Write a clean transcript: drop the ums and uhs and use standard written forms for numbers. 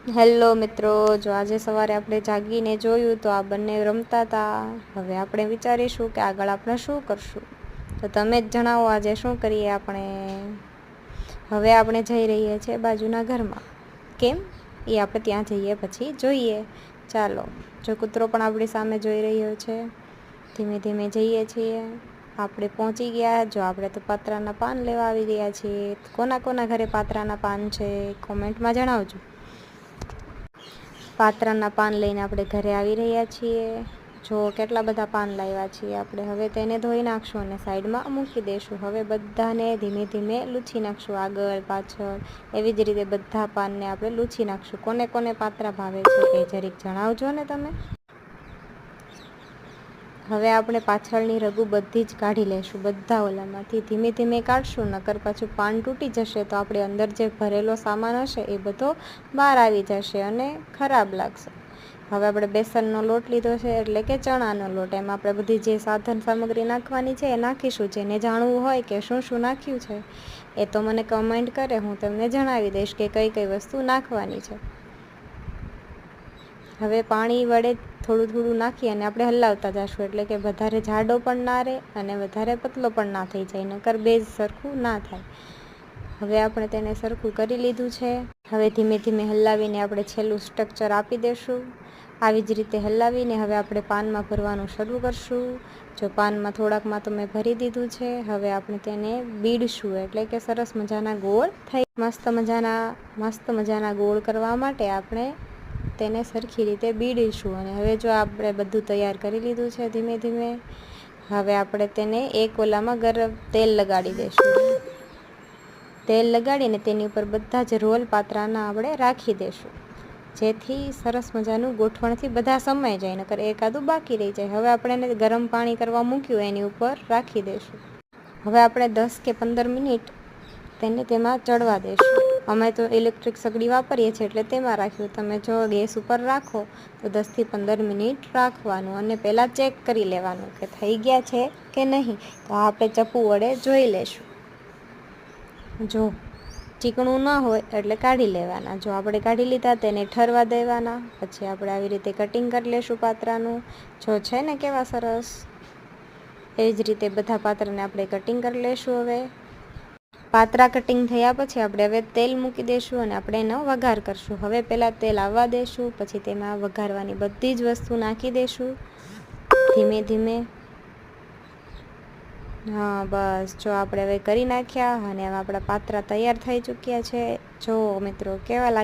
Hello મિત્રો, જો આજે સવારે આપણે જાગીને જોયું તો આ બંને રમતા હતા. હવે આપણે વિચારીશું કે આગળ આપણે શું કરશું. તો તમે જ જણાવો આજે શું કરીએ આપણે. હવે આપણે જઈ રહીએ છીએ બાજુના ઘરમાં. કેમ એ આપણે ત્યાં જઈએ પછી જોઈએ. ચાલો, જો કૂતરો પણ આપણી સામે જોઈ રહ્યો છે. ધીમે ધીમે જઈએ છીએ. આપણે પહોંચી ગયા. જો આપણે તો પાત્રાના પાન લેવા આવી ગયા છીએ. કોના કોના ઘરે પાત્રાના પાન છે કોમેન્ટમાં જણાવજો. પાત્રાના પાન લઈને આપણે ઘરે આવી રહ્યા છીએ. જો કેટલા બધા પાન લાવ્યા છીએ આપણે. હવે તેને ધોઈ નાખશું અને સાઈડમાં મૂકી દઈશું. હવે બધાને ધીમે ધીમે લૂછી નાખશું, આગળ પાછળ. એવી જ રીતે બધા પાનને આપણે લૂછી નાખશું. કોને કોને પાત્રા ભાવે છે એ જરીક જણાવજો ને તમે. હવે આપણે પાછળની રગુ બધી જ કાઢી લઈશું. બધા ઓલામાંથી ધીમે ધીમે કાઢશું, નકર પાછું પાન તૂટી જશે તો આપણે અંદર જે ભરેલો સામાન હશે એ બધો બહાર આવી જશે અને ખરાબ લાગશે. હવે આપણે બેસનનો લોટ લીધો છે, એટલે કે ચણાનો લોટ. એમાં આપણે બધી જે સાધન સામગ્રી નાખવાની છે એ નાખીશું. જેને જાણવું હોય કે શું શું નાખ્યું છે એ તો મને કમેન્ટ કરે, હું તમને જણાવી દઈશ કે કઈ કઈ વસ્તુ નાખવાની છે. હવે પાણી વડે થોડું થોડું નાખી અને આપણે હલાવતા જઈશું, એટલે કે વધારે જાડો પણ ના રહે અને વધારે પતલો પણ ના થઈ જાય, નકર બેઝ સરખું ના થાય. હવે આપણે તેને સરખું કરી લીધું છે. હવે ધીમે ધીમે હલાવીને આપણે છેલ્લું સ્ટ્રક્ચર આપી દઈશું. આવી જ રીતે હલાવીને હવે આપણે પાનમાં ભરવાનું શરૂ કરશું. જો પાનમાં થોડાકમાં તો મેં ભરી દીધું છે. હવે આપણે તેને બીડશું, એટલે કે સરસ મજાના ગોળ થઈ. મસ્ત મજાના ગોળ કરવા માટે આપણે તેને સરખી રીતે બીડીશું. અને હવે જો આપણે બધું તૈયાર કરી લીધું છે ધીમે ધીમે. હવે આપણે તેને એક ઓલામાં ગરમ તેલ લગાડી દઈશું. તેલ લગાડીને તેની ઉપર બધા જ રોલ પાત્રાના આપણે રાખી દઈશું, જેથી સરસ મજાનું ગોઠવણથી બધા સમાઈ જાય, નકર એકાદું બાકી રહી જાય. હવે આપણે એને ગરમ પાણી કરવા મૂક્યું એની ઉપર રાખી દઈશું. હવે આપણે 10 કે 15 મિનિટ તેને તેમાં ચડવા દઈશું. અમે તો ઇલેક્ટ્રિક સગડી વાપરીએ છીએ એટલે તેમાં રાખ્યું. તમે જો ગેસ ઉપર રાખો તો 10 થી 15 મિનિટ રાખવાનું અને પહેલાં ચેક કરી લેવાનું કે થઈ ગયા છે કે નહીં. તો આપણે ચપ્પુ વડે જોઈ લેશું. જો ચીકણું ન હોય એટલે કાઢી લેવાના. જો આપણે કાઢી લીધા તેને ઠરવા દેવાના. પછી આપણે આવી રીતે કટિંગ કરી લેશું પાત્રાનું. જો છે ને કેવા સરસ. એવી જ રીતે બધા પાત્રાને આપણે કટિંગ કરી લેશું. હવે પાત્રા કટિંગ થયા પછી આપણે હવે તેલ મૂકી દઈશું અને આપણે એનો વઘાર કરશું. હવે પહેલાં તેલ આવવા દઈશું, પછી તેમાં વઘારવાની બધી જ વસ્તુ નાખી દઈશું ધીમે ધીમે. હા બસ, જો આપણે હવે કરી નાખ્યા અને આપણા પાત્રા તૈયાર થઈ ચૂક્યા છે. જો મિત્રો કેવા લાગે.